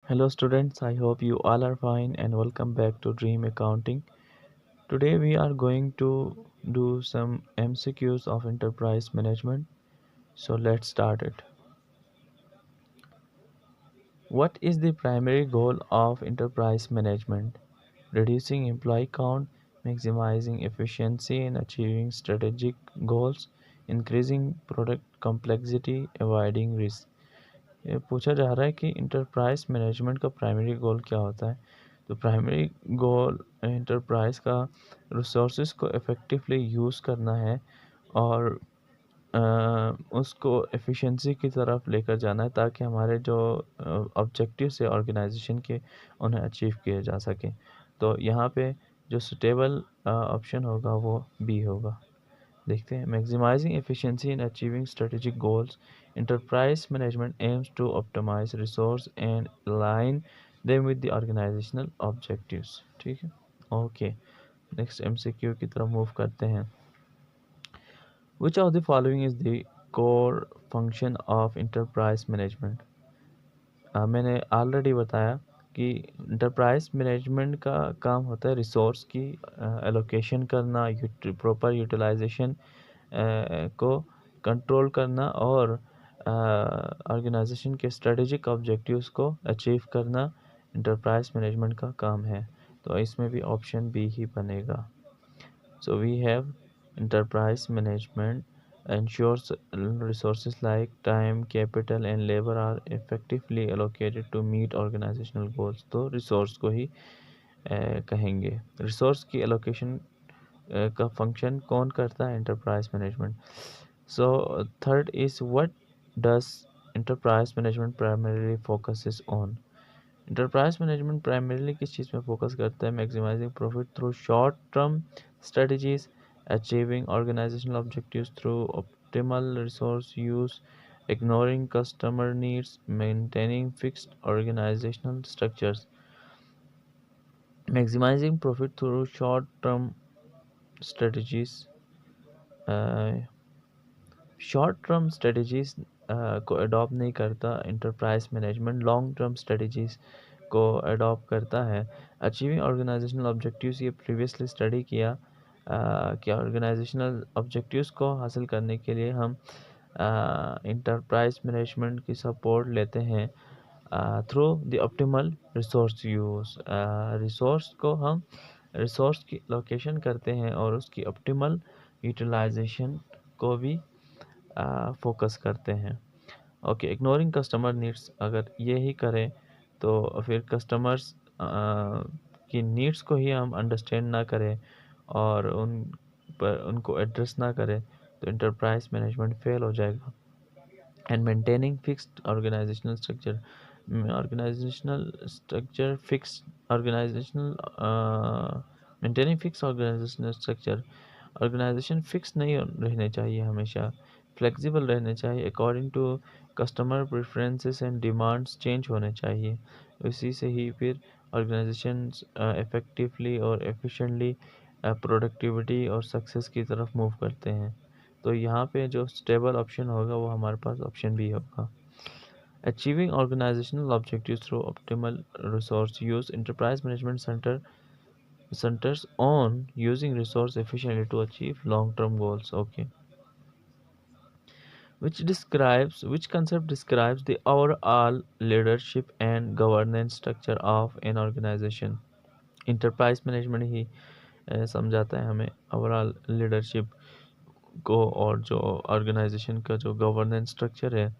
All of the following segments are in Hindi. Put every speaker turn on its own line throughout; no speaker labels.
Hello students, I hope you all are fine and welcome back to Dream Accounting. Today we are going to do some MCQs of enterprise management. So let's start it. What is the primary goal of enterprise management? Reducing employee count, maximizing efficiency and achieving strategic goals, increasing product complexity, avoiding risk. ये पूछा जा रहा है कि इंटरप्राइज मैनेजमेंट का प्राइमरी गोल क्या होता है। तो प्राइमरी गोल इंटरप्राइज का रिसोर्सेज को इफ़ेक्टिवली यूज़ करना है और उसको एफिशिएंसी की तरफ लेकर जाना है ताकि हमारे जो ऑब्जेक्टिव्स है ऑर्गेनाइजेशन के उन्हें अचीव किए जा सकें। तो यहाँ पे जो सुटेबल ऑप्शन होगा वो बी होगा। देखते हैं maximising efficiency in achieving strategic goals enterprise management aims to optimize resource and align them with the organizational objectives। ठीक है, ओके। नेक्स्ट एमसीक्यू की तरफ मूव करते हैं। Which of the following is the core function of enterprise management? मैंने ऑलरेडी बताया कि इंटरप्राइज मैनेजमेंट का काम होता है रिसोर्स की एलोकेशन करना, प्रॉपर यूटिलाइजेशन को कंट्रोल करना और ऑर्गेनाइजेशन के स्ट्रेटेजिक ऑब्जेक्टिव्स को अचीव करना इंटरप्राइज मैनेजमेंट का काम है। तो इसमें भी ऑप्शन बी ही बनेगा। So we have enterprise management ensures resources like time, capital and labor are effectively allocated to meet organizational goals। तो रिसोर्स को ही कहेंगे। रिसोर्स की एलोकेशन का फंक्शन कौन करता है? Enterprise management. So third is what does enterprise management primarily focuses on? enterprise management primarily किस चीज़ में फोकस करता है? Maximising profit through short term strategies, achieving organizational objectives through optimal resource use, ignoring customer needs, maintaining fixed organizational structures। Maximizing profit through short-term strategies, short term strategies को अडॉप्ट नहीं करता enterprise management, long term strategies को अडॉप्ट करता है। अचीविंग ऑर्गेनाइजेशनल ऑब्जेक्टिव्स, ये प्रीवियसली स्टडी किया कि ऑर्गेनाइजेशनल ऑब्जेक्टिव्स को हासिल करने के लिए हम इंटरप्राइज मैनेजमेंट की सपोर्ट लेते हैं through the optimal resource use. Resource को हम रिसोर्स की लोकेशन करते हैं और उसकी ऑप्टिमल यूटिलाइजेशन को भी फोकस करते हैं। ओके, इग्नोरिंग कस्टमर नीड्स, अगर ये ही करें तो फिर कस्टमर्स की नीड्स को ही हम अंडरस्टैंड ना करें और उन पर उनको एड्रेस ना करें तो इंटरप्राइज मैनेजमेंट फेल हो जाएगा। And maintaining fixed organisational structure, organisational structure fix organisational maintaining fix organisational structure, organisation fix नहीं रहने चाहिए, हमेशा फ्लेक्सिबल रहने चाहिए, according to customer preferences and demands change होने चाहिए। इसी से ही फिर ऑर्गेनाइजेशन इफ़ेक्टिवली और एफिशिएंटली प्रोडक्टिविटी और सक्सेस की तरफ मूव करते हैं। तो यहाँ पे जो स्टेबल ऑप्शन होगा वो हमारे पास ऑप्शन बी होगा। Achieving organisational objectives through optimal resource use, enterprise management centers on using resource efficiently to achieve long-term goals। Okay, which concept describes the overall leadership and governance structure of an organization? enterprise management ही समझाता है हमें ओवरऑल लीडरशिप को और जो ऑर्गेनाइजेशन का जो गवर्नेंस स्ट्रक्चर है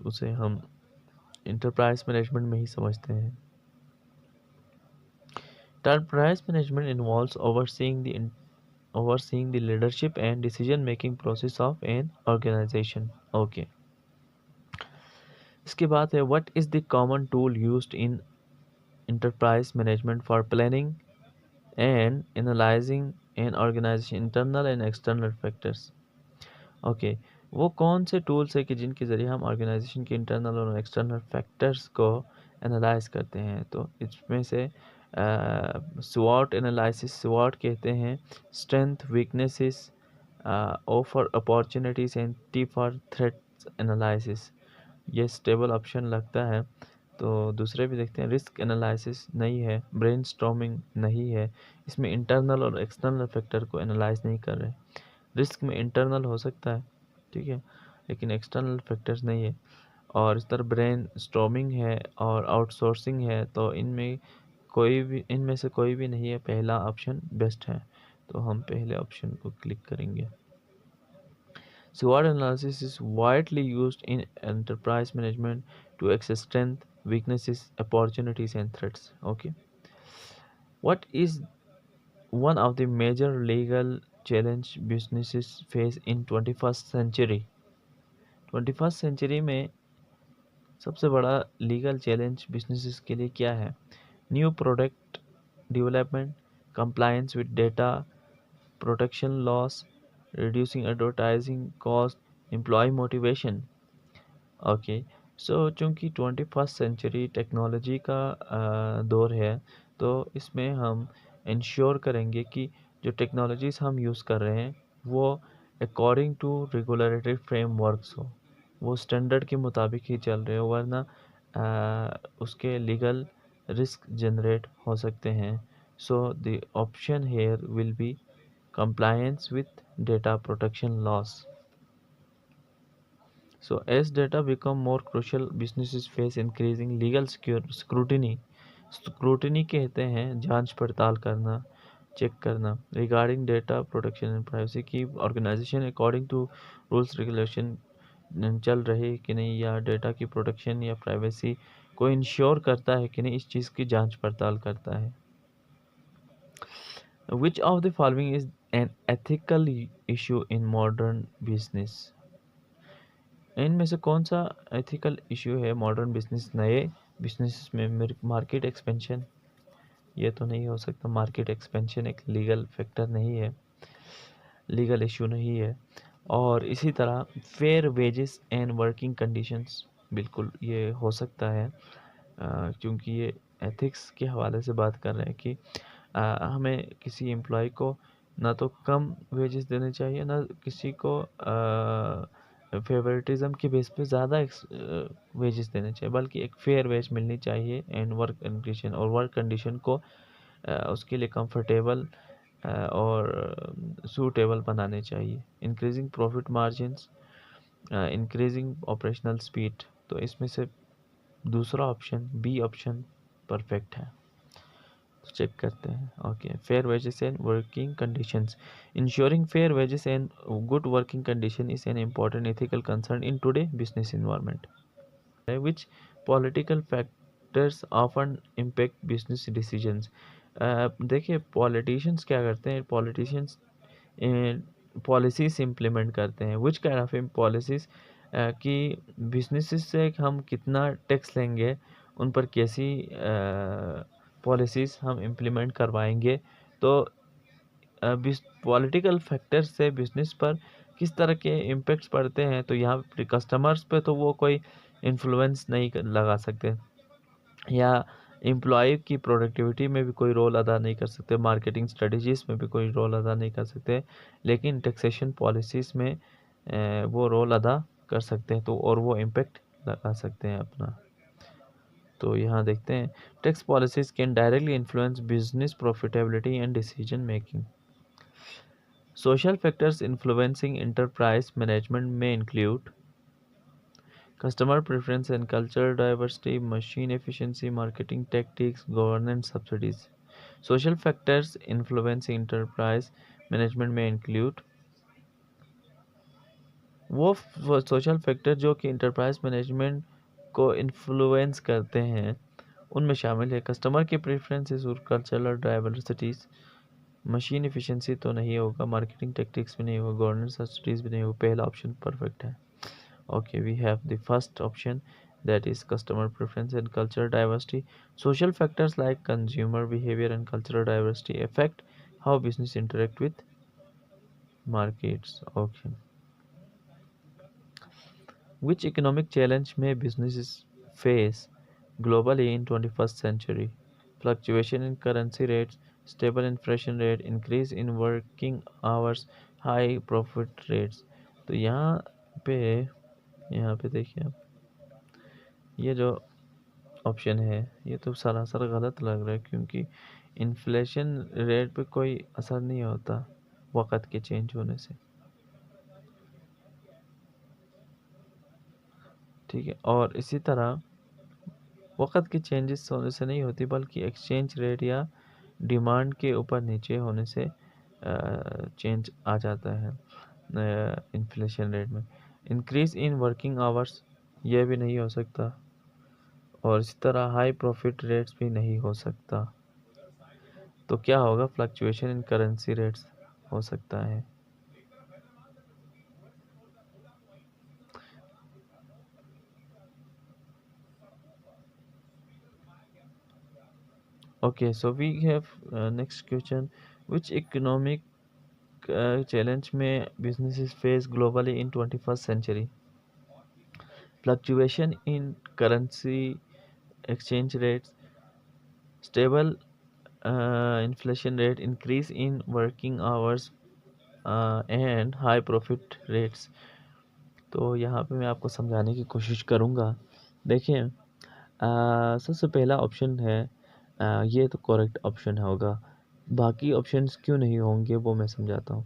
उसे हम इंटरप्राइज मैनेजमेंट में ही समझते हैं। Enterprise management involves overseeing the leadership and decision making process of an organization। Okay, इसके बाद है what is the common tool used in enterprise management for planning and analyzing an organization internal and external factors। Okay, वो कौन से टूल्स है कि जिनके ज़रिए हम ऑर्गेनाइजेशन के इंटरनल और एक्सटर्नल फैक्टर्स को एनालाइज करते हैं? तो इसमें से स्वॉट एनालिसिस, स्वॉट कहते हैं strength, weaknesses, O for opportunities and T for threats analysis. ये स्टेबल ऑप्शन लगता है तो दूसरे भी देखते हैं। रिस्क एनालिसिस नहीं है, ब्रेनस्टॉर्मिंग नहीं है, इसमें इंटरनल और एक्सटर्नल फैक्टर को एनालाइज नहीं कर रहे। रिस्क में इंटरनल हो सकता है, ठीक है, लेकिन एक्सटर्नल फैक्टर्स नहीं है। और इस तरह ब्रेन स्टॉर्मिंग है और आउटसोर्सिंग है, तो इनमें से कोई भी नहीं है, पहला ऑप्शन बेस्ट है। तो हम पहले ऑप्शन को क्लिक करेंगे। SWOT analysis is widely used in enterprise management to assess strength, weaknesses, opportunities, and threats. Okay. What is one of the major legal challenge businesses face in 21st century? 21st century में सबसे बड़ा लीगल चैलेंज बिजनेसेस के लिए क्या है? New product development, compliance with data protection laws, reducing advertising cost, employ motivation. Okay, so चूँकि 21st सेंचुरी टेक्नोलॉजी का दौर है, तो इसमें हम इंश्योर करेंगे कि जो टेक्नोलॉजीज़ हम यूज़ कर रहे हैं वो अकॉर्डिंग टू रेगुलेटरी फ्रेमवर्क्स हो, वो स्टैंडर्ड के मुताबिक ही चल रहे हो, वरना उसके लीगल रिस्क जनरेट हो सकते हैं। So the option here will be compliance with data protection laws. So as data become more crucial, businesses face increasing legal scrutiny. Scrutiny कहते हैं जांच पड़ताल करना, चेक करना regarding data protection and privacy की organization according to rules regulation चल रही कि नहीं, या डेटा की प्रोटेक्शन या प्राइवेसी को इंश्योर करता है कि नहीं, इस चीज़ की जांच पड़ताल करता है। Which of the following is an ethical issue in modern business? इनमें से कौन सा एथिकल इश्यू है मॉडर्न बिजनेस, नए बिजनेस में? मार्केट एक्सपेंशन, ये तो नहीं हो सकता। मार्केट एक्सपेंशन एक लीगल फैक्टर नहीं है, लीगल इशू नहीं है। और इसी तरह fair wages and working conditions, बिल्कुल ये हो सकता है, क्योंकि ये एथिक्स के हवाले से बात कर रहे हैं कि हमें किसी एम्प्लॉय को ना तो कम वेजेस देने चाहिए, ना किसी को फेवरेटिज्म के बेस पे ज़्यादा वेजेस देने चाहिए, बल्कि एक फेयर वेज मिलनी चाहिए। एंड वर्क कंडीशन को उसके लिए कंफर्टेबल और सूटेबल बनाने चाहिए। Increasing profit margins, increasing operational speed, तो इसमें से दूसरा ऑप्शन, बी ऑप्शन परफेक्ट है। तो चेक करते हैं। Okay, fair wages and working conditions, ensuring fair wages and good working condition is an important ethical concern in today business environment, which political factors often impact business decisions। देखिए पॉलिटिशियंस क्या करते हैं, पॉलिटिशियंस पॉलिसीज इम्प्लीमेंट करते हैं। विच काइंड ऑफ पॉलिसीज, कि बिजनेसेस से हम कितना टैक्स लेंगे, उन पर कैसी पॉलिसीज हम इम्प्लीमेंट करवाएंगे। तो पॉलिटिकल फैक्टर्स से बिजनेस पर किस तरह के इम्पेक्ट्स पड़ते हैं, तो यहाँ कस्टमर्स पे तो वो कोई इन्फ्लुएंस नहीं लगा सकते, या एम्प्लॉय की प्रोडक्टिविटी में भी कोई रोल अदा नहीं कर सकते, मार्केटिंग स्ट्रेटजीज में भी कोई रोल अदा नहीं कर सकते, लेकिन टैक्सेशन पॉलिसीज़ में वो रोल अदा कर सकते हैं, तो और वो इम्पेक्ट लगा सकते हैं अपना। तो यहाँ देखते हैं, tax policies can directly influence business profitability and decision making. Social factors influencing enterprise management may include customer preference and cultural diversity, machine efficiency, marketing tactics, governance subsidies. Social factors influencing enterprise management may include वो सोशल फैक्टर जो कि इंटरप्राइज मैनेजमेंट को इन्फ्लुएंस करते हैं, उनमें शामिल है कस्टमर की प्रेफरेंसेस और कल्चरल डाइवर्सिटीज़, मशीन एफिशिएंसी तो नहीं होगा, मार्केटिंग टेक्टिक्स भी नहीं होगा, गवर्नेंस स्टडीज भी नहीं होगा। पहला ऑप्शन परफेक्ट है। Okay, we have the first option, that is customer preference and cultural diversity. Social factors like consumer behavior and cultural diversity affect how business interact with markets. Okay, which economic challenge may businesses face globally in 21st century? Fluctuation in currency rates, stable inflation rate, increase in working hours, high profit rates। तो पे यहाँ पे देखिए आप, ये जो ऑप्शन है, ये तो सरासर गलत लग रहा है, क्योंकि इन्फ्लेशन रेट पे कोई असर नहीं होता वक़्त के चेंज होने से। ठीक है, और इसी तरह वक़्त के चेंजेस होने से नहीं होती, बल्कि एक्सचेंज रेट या डिमांड के ऊपर नीचे होने से चेंज आ जाता है इन्फ्लेशन रेट में। इंक्रीज़ इन वर्किंग आवर्स, ये भी नहीं हो सकता, और इसी तरह हाई प्रॉफिट रेट्स भी नहीं हो सकता। तो क्या होगा, फ्लक्चुएशन इन करेंसी रेट्स हो सकता है। Okay, so we have next question. Which economic challenge may businesses face globally in 21st century? Fluctuation in currency exchange rates, stable inflation rate, increase in working hours, and high profit rates. तो यहाँ पे मैं आपको समझाने की कोशिश करूँगा। देखिए, सबसे पहला ऑप्शन है, ये तो करेक्ट ऑप्शन होगा। बाकी ऑप्शंस क्यों नहीं होंगे वो मैं समझाता हूँ।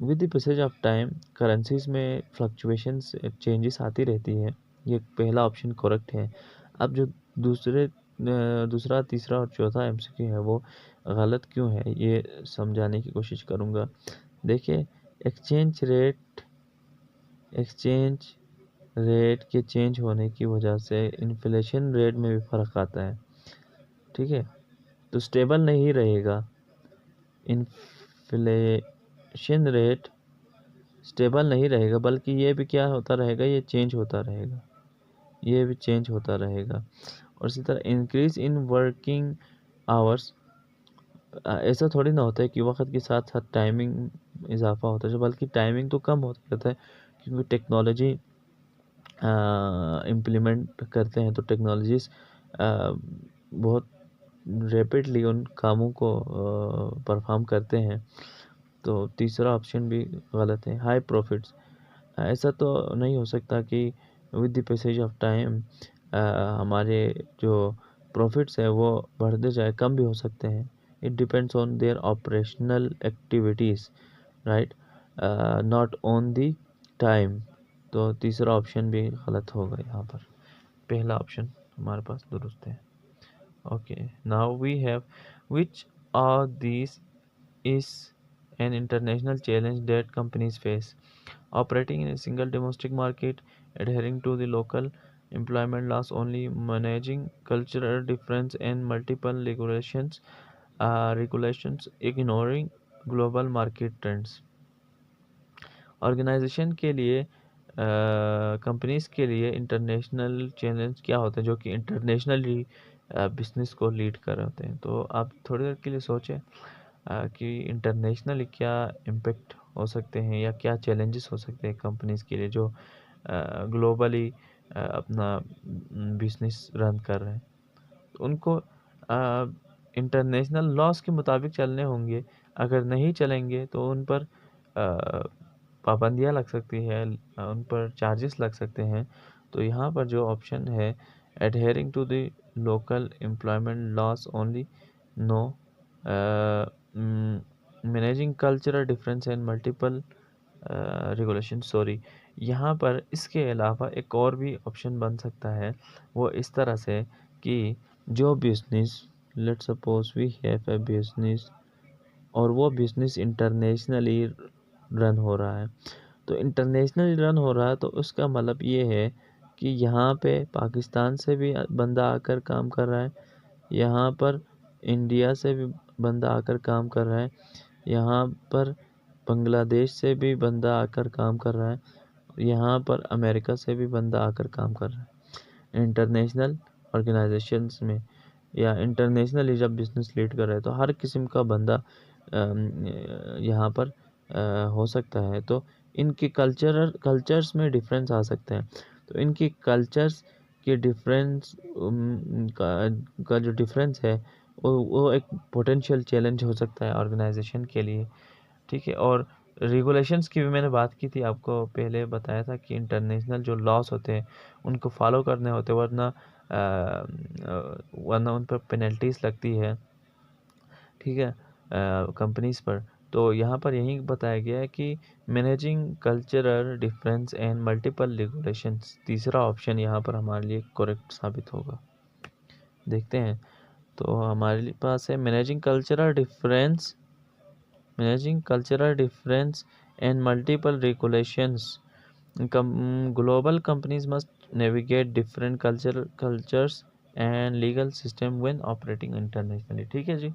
With the passage of time currencies में फ्लक्चुएशंस चेंजेस आती रहती है, ये पहला ऑप्शन करेक्ट है। अब जो दूसरा, तीसरा और चौथा एमसीक्यू है वो गलत क्यों है, ये समझाने की कोशिश करूँगा। देखिए, एक्सचेंज रेट के चेंज होने की वजह से इन्फ्लेशन रेट में भी फ़र्क आता है। ठीक है, तो स्टेबल नहीं रहेगा, इन्फ्लेशन रेट स्टेबल नहीं रहेगा, बल्कि ये भी क्या होता रहेगा, ये चेंज होता रहेगा, ये भी चेंज होता रहेगा। और इसी तरह इंक्रीज इन वर्किंग आवर्स, ऐसा थोड़ी ना होता है कि वक्त के साथ साथ टाइमिंग इजाफा होता है, बल्कि टाइमिंग तो कम होता रहता है, क्योंकि टेक्नोलॉजी इम्प्लीमेंट करते हैं, तो टेक्नोलॉजीज़ बहुत रैपिडली उन कामों को परफॉर्म करते हैं। तो तीसरा ऑप्शन भी गलत है, हाई प्रॉफिट्स। ऐसा तो नहीं हो सकता कि with the passage of time हमारे जो प्रॉफिट्स है वो बढ़ते जाए, कम भी हो सकते हैं। It depends on their operational activities, right, not on the time. तो तीसरा ऑप्शन भी गलत होगा यहाँ पर, पहला ऑप्शन हमारे पास दुरुस्त है। Okay, now we have which are these is an international challenge that companies face. Operating in a single domestic market, adhering to the local employment laws only, managing cultural difference and multiple regulations, ignoring global market trends. Organisation के लिए, कंपनीज के लिए इंटरनेशनल चैलेंज क्या होते हैं जो कि इंटरनेशनली बिजनेस को लीड कर रहे होते हैं। तो आप थोड़ी देर के लिए सोचें कि इंटरनेशनली क्या इम्पेक्ट हो सकते हैं या क्या चैलेंजेस हो सकते हैं कंपनीज के लिए जो ग्लोबली अपना बिजनेस रन कर रहे हैं। तो उनको इंटरनेशनल लॉस के मुताबिक चलने होंगे, अगर नहीं चलेंगे तो उन पर पाबंदियाँ लग सकती है, उन पर चार्जेस लग सकते हैं। तो यहाँ पर जो ऑप्शन है, adhering to the local employment laws only, no, managing cultural difference and multiple regulation, sorry. यहाँ पर इसके अलावा एक और भी ऑप्शन बन सकता है, वो इस तरह से कि जो business, let's suppose we have a business, और वो बिजनेस इंटरनेशनली रन हो रहा है। तो इंटरनेशनली रन हो रहा है तो उसका मतलब ये है कि यहाँ पे पाकिस्तान से भी बंदा आकर काम कर रहा है, यहाँ पर इंडिया से भी बंदा आकर काम कर रहा है, यहाँ पर बांग्लादेश से भी बंदा आकर काम कर रहा है, यहाँ पर अमेरिका से भी बंदा आकर काम कर रहा है। इंटरनेशनल ऑर्गेनाइजेशंस में या इंटरनेशनली जब बिजनेस लीड कर रहे हैं तो हर किस्म का बंदा यहाँ पर हो सकता है। तो इनके कल्चर्स में डिफरेंस आ सकते हैं। तो इनकी कल्चर्स के डिफरेंस का जो डिफरेंस है वो एक पोटेंशियल चैलेंज हो सकता है ऑर्गेनाइजेशन के लिए। ठीक है, और रेगुलेशंस की भी मैंने बात की थी, आपको पहले बताया था कि इंटरनेशनल जो लॉस होते हैं उनको फॉलो करने होते हैं, वरना वरना उन पर पेनल्टीज लगती है, ठीक है, कंपनीज पर। तो यहाँ पर यही बताया गया है कि managing cultural difference and multiple regulations, तीसरा ऑप्शन यहाँ पर हमारे लिए करेक्ट साबित होगा। देखते हैं, तो हमारे पास है managing cultural difference and multiple regulations. Global companies must navigate different cultures and legal system when operating internationally। ठीक है जी,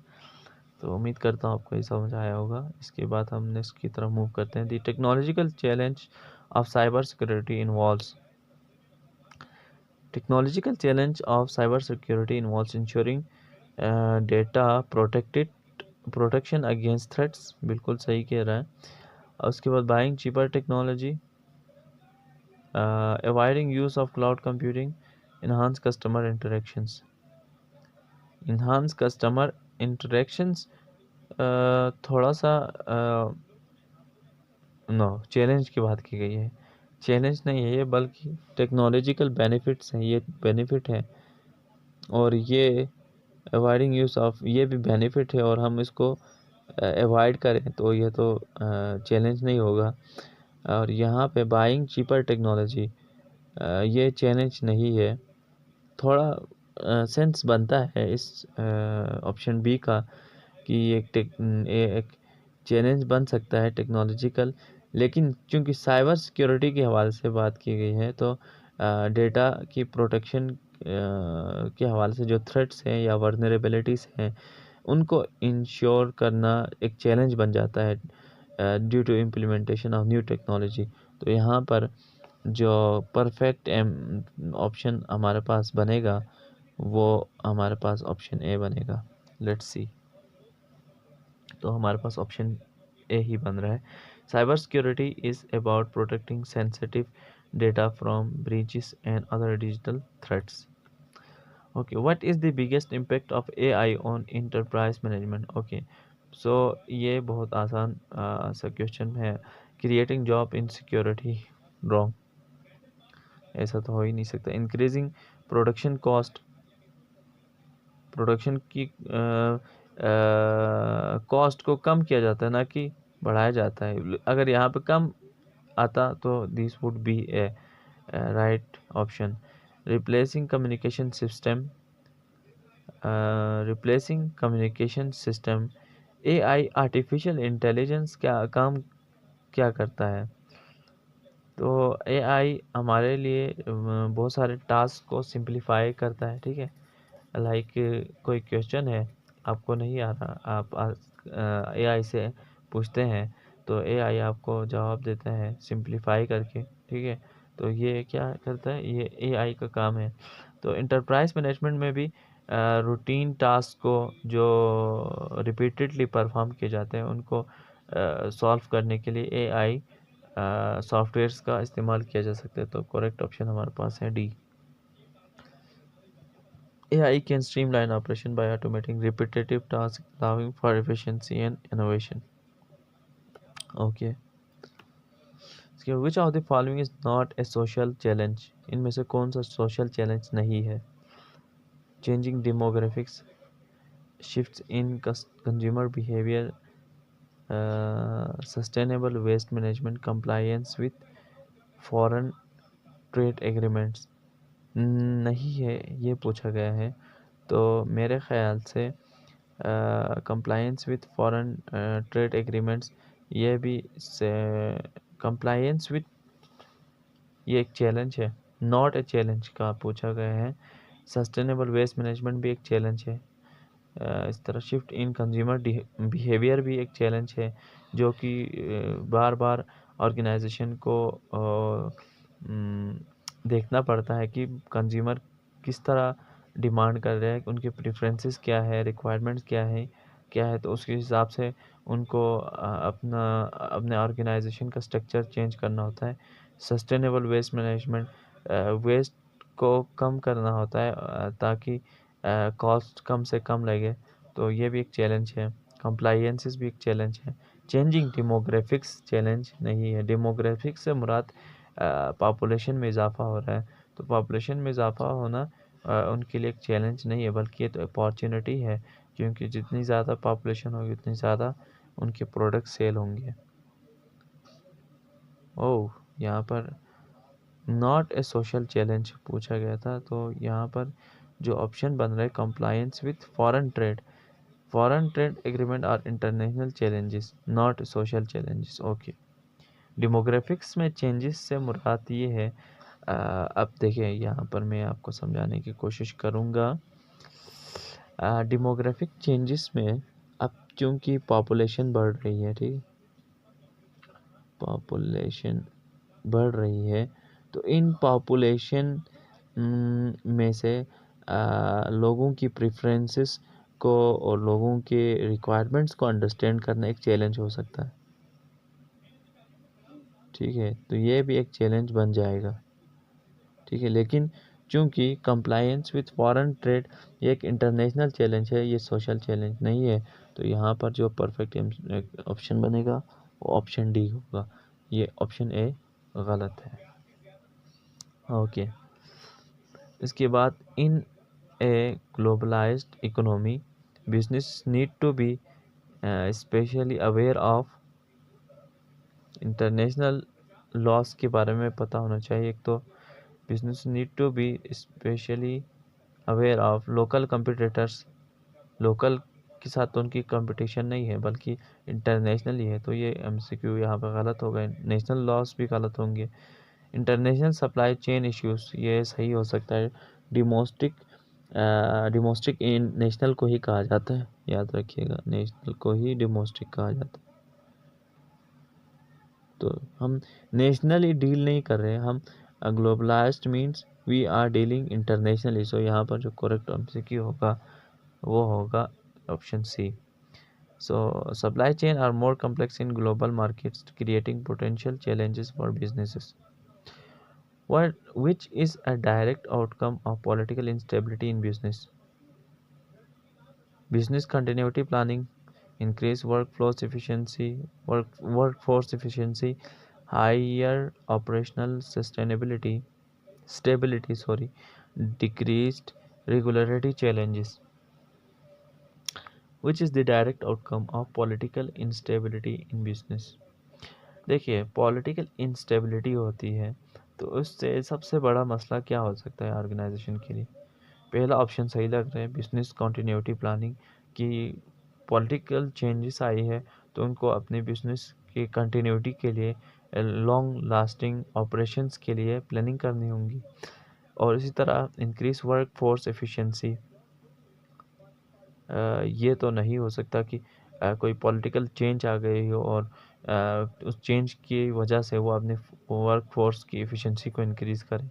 तो उम्मीद करता हूँ आपको ये समझ आया होगा। इसके बाद हम नेक्स्ट की तरफ मूव करते हैं। The technological challenge of cyber security involves technological challenge of cyber security involves ensuring data protection against threats, बिल्कुल सही कह रहा है। और उसके बाद buying cheaper technology, avoiding use of cloud computing, enhance customer interactions। enhance customer interactions थोड़ा सा नो चैलेंज की बात की गई है, चैलेंज नहीं है ये, बल्कि टेक्नोलॉजिकल बेनिफिट्स हैं, ये बेनिफिट है। और ये अवॉइडिंग यूज़ ऑफ, ये भी बेनिफिट है, और हम इसको अवॉइड करें तो ये तो चैलेंज नहीं होगा। और यहाँ पे बाइंग चीपर टेक्नोलॉजी, ये चैलेंज नहीं है। थोड़ा सेंस बनता है इस ऑप्शन बी का कि एक चैलेंज बन सकता है टेक्नोलॉजिकल, लेकिन चूंकि साइबर सिक्योरिटी के हवाले से बात की गई है, तो डेटा की प्रोटेक्शन के हवाले से जो थ्रेट्स हैं या वर्नरेबिलिटीज़ हैं, उनको इंश्योर करना एक चैलेंज बन जाता है due to implementation of new technology. तो यहाँ पर जो परफेक्ट ऑप्शन हमारे पास बनेगा वो हमारे पास ऑप्शन ए बनेगा। लेट्स सी, तो हमारे पास ऑप्शन ए ही बन रहा है। Cyber security is about protecting sensitive data from breaches and other digital threats. Okay, what is the biggest impact of AI on enterprise management. Okay, so ये बहुत आसान सा क्वेश्चन है। Creating job in security, wrong, ऐसा तो हो ही नहीं सकता। इंक्रीजिंग प्रोडक्शन कॉस्ट, प्रोडक्शन की कॉस्ट को कम किया जाता है, ना कि बढ़ाया जाता है। अगर यहाँ पे कम आता तो this would be A right option. Replacing communication system, replacing communication system, AI artificial intelligence क्या काम क्या करता है। तो एआई हमारे लिए बहुत सारे टास्क को सिंप्लीफाई करता है, ठीक है। लाइक कोई क्वेश्चन है, आपको नहीं आ रहा, आप एआई से पूछते हैं, तो एआई आपको जवाब देता है सिंप्लीफाई करके, ठीक है। तो ये क्या करता है, ये एआई का काम है। तो इंटरप्राइज मैनेजमेंट में भी रूटीन टास्क को जो रिपीटेडली परफॉर्म किए जाते हैं, उनको सॉल्व करने के लिए एआई सॉफ्टवेयर्स का इस्तेमाल किया जा सकता है। तो करेक्ट ऑप्शन हमारे पास है D. AI can streamline operation by automating repetitive tasks, allowing for efficiency and innovation. Okay. So which of the following is not a social challenge? इनमें से कौन सा social challenge नहीं है? Changing demographics, shifts in consumer behavior, sustainable waste management, compliance with foreign trade agreements। नहीं है, ये पूछा गया है। तो मेरे ख्याल से compliance with foreign trade agreements, ये भी कंप्लायंस विथ, ये एक चैलेंज है, नॉट ए चैलेंज का पूछा गया है। सस्टेनेबल वेस्ट मैनेजमेंट भी एक चैलेंज है। इस तरह शिफ्ट इन कंज्यूमर बिहेवियर भी एक चैलेंज है, जो कि बार बार ऑर्गेनाइजेशन को देखना पड़ता है कि कंज्यूमर किस तरह डिमांड कर रहे हैं, उनके प्रेफरेंसेस क्या है, रिक्वायरमेंट्स क्या है, तो उसके हिसाब से उनको अपने ऑर्गेनाइजेशन का स्ट्रक्चर चेंज करना होता है। सस्टेनेबल वेस्ट मैनेजमेंट, वेस्ट को कम करना होता है ताकि कॉस्ट कम से कम लगे, तो ये भी एक चैलेंज है। कंप्लायंसेस भी एक चैलेंज है। चेंजिंग डेमोग्राफिक्स चैलेंज नहीं है। डेमोग्राफिक्स से मुराद पॉपुलेशन में इजाफा हो रहा है, तो पॉपुलेशन में इजाफा होना उनके लिए एक चैलेंज नहीं है, बल्कि ये तो अपॉर्चुनिटी है, क्योंकि जितनी ज़्यादा पॉपुलेशन होगी उतनी ज़्यादा उनके प्रोडक्ट सेल होंगे। ओह, यहाँ पर नॉट ए सोशल चैलेंज पूछा गया था, तो यहाँ पर जो ऑप्शन बन रहा है compliance with foreign trade agreement और international challenges, not social challenges. Okay. Demographics में चेंजेस से मुराद ये है, अब देखिए यहाँ पर मैं आपको समझाने की कोशिश करूँगा। डेमोग्राफिक चेंजेस में अब चूँकि पॉपुलेशन बढ़ रही है, ठीक, पॉपुलेशन बढ़ रही है, तो इन पॉपुलेशन में से लोगों की प्रेफरेंसेस को और लोगों के रिक्वायरमेंट्स को अंडरस्टैंड करना एक चैलेंज हो सकता है। ठीक है, तो ये भी एक चैलेंज बन जाएगा। ठीक है, लेकिन चूंकि कंप्लायंस विथ फॉरेन ट्रेड ये एक इंटरनेशनल चैलेंज है, ये सोशल चैलेंज नहीं है, तो यहाँ पर जो परफेक्ट ऑप्शन बनेगा वो ऑप्शन डी होगा। ये ऑप्शन ए गलत है। ओके। इसके बाद in a globalised economy business need to be specially aware of international laws के बारे में पता होना चाहिए। एक तो business need to be specially aware of local competitors, local के साथ तो उनकी कंपटीशन नहीं है बल्कि इंटरनेशनल ही है, तो ये एमसीक्यू यहाँ पर गलत होगा। नेशनल लॉस भी गलत होंगे। इंटरनेशनल सप्लाई चेन इश्यूज ये सही हो सकता है। डिमोस्टिक डिमोस्टिक इन नेशनल को ही कहा जाता है, याद रखिएगा, नेशनल को ही डिमोस्टिक कहा जाता है। तो हम नेशनली डील नहीं कर रहे हैं, हम globalised means we are dealing internationally. So यहाँ पर जो करेक्ट एमसीक्यू होगा वो होगा option C. So, supply chain are more complex in global markets, creating potential challenges for businesses. Which is a direct outcome of political instability in business? Business continuity planning, increase workforce efficiency, higher operational stability, sorry, decreased regulatory challenges. Which is the direct outcome of political instability in business? देखिए, पॉलिटिकल इंस्टेबिलिटी होती है तो उससे सबसे बड़ा मसला क्या हो सकता है ऑर्गेनाइजेशन के लिए? पहला ऑप्शन सही लग रहा है, बिजनेस कंटिन्यूटी प्लानिंग, कि पॉलिटिकल चेंजेस आई है तो उनको अपने बिजनेस की कंटिन्यूटी के लिए लॉन्ग लास्टिंग ऑपरेशंस के लिए प्लानिंग करनी होंगी। और इसी तरह इंक्रीज वर्क फोर्स एफिशिएंसी, ये तो नहीं हो सकता कि कोई पॉलिटिकल चेंज आ गई हो और उस चेंज की वजह से वो अपने वर्क फोर्स की एफिशिएंसी को इंक्रीज़ करें,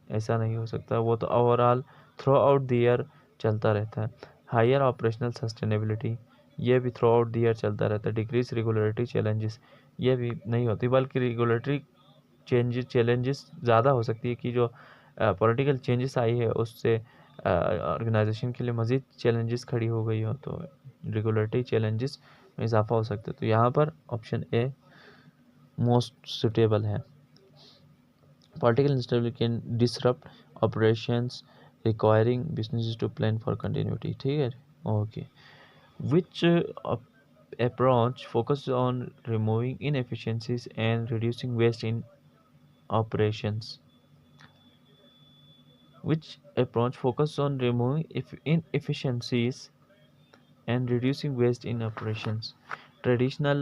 ऐसा नहीं हो सकता। वो तो overall through out the year चलता रहता है। हायर ऑपरेशनल सस्टेनेबिलिटी, ये भी थ्रू आउट द ईयर चलता रहता है। डिक्रीज रेगुलेटरी चैलेंजेस, ये भी नहीं होती, बल्कि रेगुलेटरी चैलेंजेस ज़्यादा हो सकती है कि जो पॉलिटिकल चेंजेस आई है उससे ऑर्गेनाइजेशन के लिए मज़ीद चैलेंजेस खड़ी हो गई हो, तो रेगुलेटरी चैलेंजेस में इजाफा हो सकता है। तो यहाँ पर ऑप्शन ए मोस्ट सुटेबल है। Political instability can disrupt operations requiring businesses to plan for continuity. ठीक है, okay. Which approach focus on removing inefficiencies and reducing waste in operations? Which approach focus on removing inefficiencies and reducing waste in operations? Traditional